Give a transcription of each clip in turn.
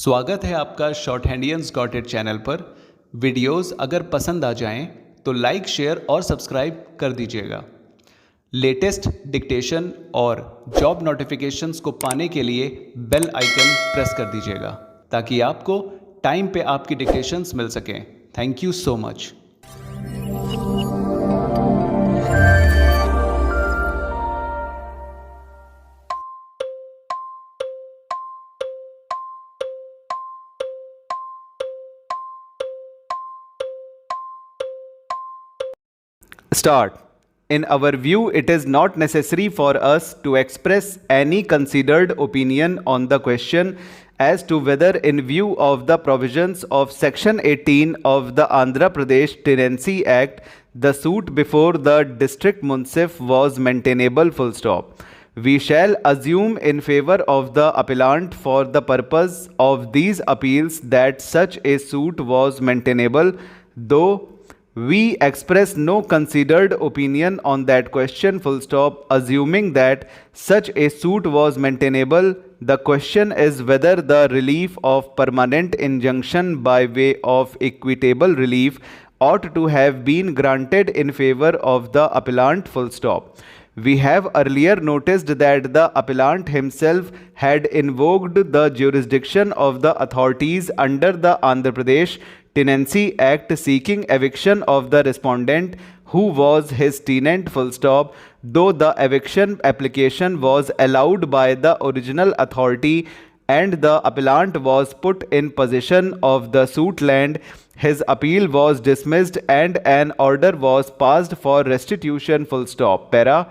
स्वागत है आपका शॉर्टहैंडियंस गॉट इट चैनल पर। वीडियोस अगर पसंद आ जाएं तो लाइक, शेयर और सब्सक्राइब कर दीजिएगा। लेटेस्ट डिक्टेशन और जॉब नोटिफिकेशंस को पाने के लिए बेल आइकन प्रेस कर दीजिएगा ताकि आपको टाइम पे आपकी डिक्टेशंस मिल सकें। Thank you so much. Start. In our view, it is not necessary for us to express any considered opinion on the question as to whether, in view of the provisions of Section 18 of the Andhra Pradesh Tenancy Act, the suit before the district munsif was maintainable, full stop. We shall assume in favor of the appellant for the purpose of these appeals that such a suit was maintainable, though we express no considered opinion on that question, full stop. Assuming that such a suit was maintainable, the question is whether the relief of permanent injunction by way of equitable relief ought to have been granted in favor of the appellant, full stop. We have earlier noticed that the appellant himself had invoked the jurisdiction of the authorities under the Andhra Pradesh Tenancy Act seeking eviction of the respondent who was his tenant, full stop, though the eviction application was allowed by the original authority and the appellant was put in possession of the suit land. His appeal was dismissed and an order was passed for restitution, full stop. Para.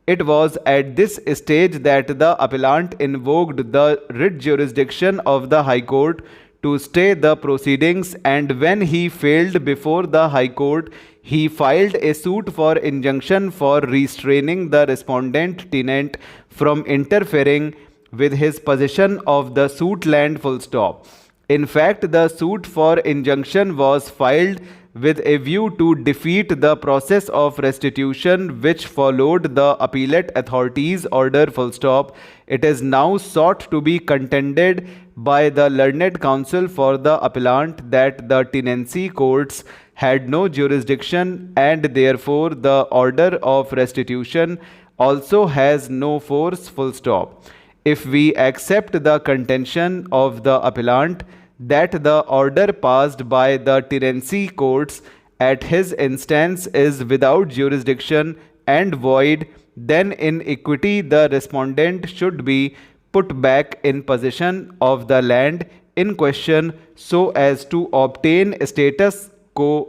It was at this stage that the appellant invoked the writ jurisdiction of the High Court to stay the proceedings, and when he failed before the High Court, he filed a suit for injunction for restraining the respondent tenant from interfering with his possession of the suit land, full stop. In fact, the suit for injunction was filed with a view to defeat the process of restitution which followed the appellate authority's order, full stop. It is now sought to be contended by the learned counsel for the appellant that the tenancy courts had no jurisdiction and therefore the order of restitution also has no force, full stop. If we accept the contention of the appellant that the order passed by the tenancy courts at his instance is without jurisdiction and void, then in equity the respondent should be put back in possession of the land in question so as to obtain status quo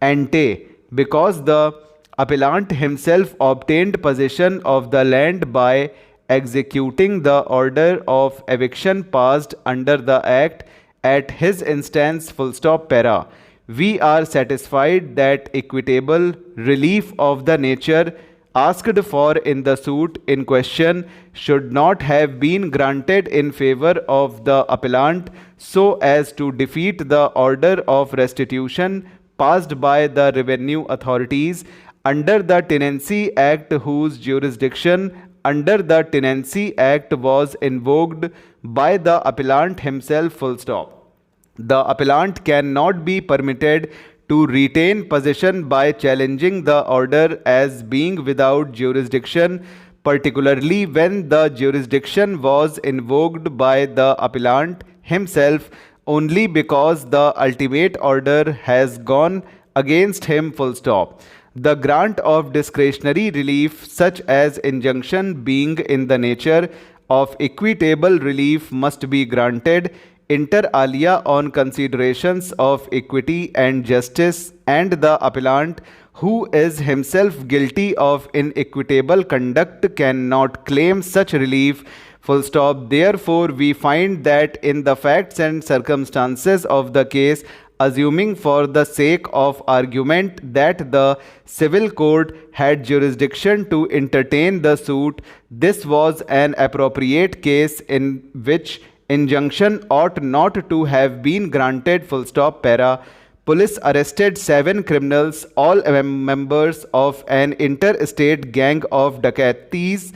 ante, because the appellant himself obtained possession of the land by executing the order of eviction passed under the act at his instance, full stop. Para. We are satisfied that equitable relief of the nature asked for in the suit in question should not have been granted in favor of the appellant so as to defeat the order of restitution passed by the revenue authorities under the Tenancy Act, whose jurisdiction under the Tenancy Act was invoked by the appellant himself, full stop. The appellant cannot be permitted to retain possession by challenging the order as being without jurisdiction, particularly when the jurisdiction was invoked by the appellant himself only because the ultimate order has gone against him, full stop. The grant of discretionary relief such as injunction being in the nature of equitable relief must be granted inter alia on considerations of equity and justice, and the appellant who is himself guilty of inequitable conduct cannot claim such relief, full stop. Therefore, we find that in the facts and circumstances of the case, assuming for the sake of argument that the civil court had jurisdiction to entertain the suit, this was an appropriate case in which injunction ought not to have been granted, full stop. Para. Police arrested 7 criminals, all members of an interstate gang of dacoities,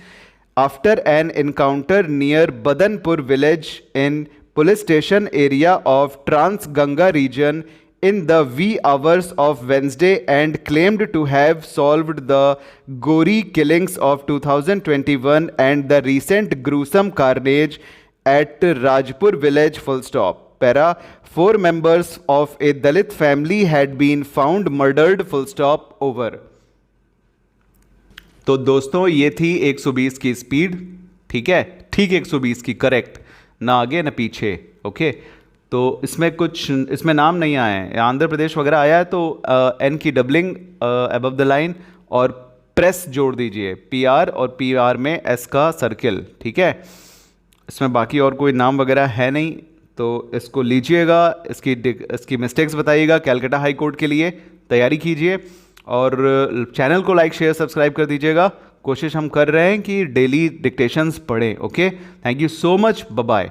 after an encounter near Badanpur village in police station area of Trans-Ganga region in the wee hours of Wednesday and claimed to have solved the gory killings of 2021 and the recent gruesome carnage at Rajpur village. Full stop. Para, 4 members of a Dalit family had been found murdered. Full stop. Over. तो दोस्तों ये थी 120 की speed, ठीक है, ठीक 120 की, correct, ना आगे ना पीछे, ओके। तो इसमें नाम नहीं आए हैं, आंध्र प्रदेश वगैरह आया है तो एन की डबलिंग अबव द लाइन और प्रेस जोड़ दीजिए, पीआर और पीआर में एस का सर्किल, ठीक है। इसमें बाकी और कोई नाम वगैरह है नहीं, तो इसको लीजिएगा, इसकी मिस्टेक्स बताइएगा, कैलकाटा हाई कोर्ट के लिए तैयारी कीजिए और चैनल को लाइक शेयर सब्सक्राइब कर दीजिएगा। कोशिश हम कर रहे हैं कि डेली डिक्टेशंस पढ़ें, okay. Thank you so much, bye bye.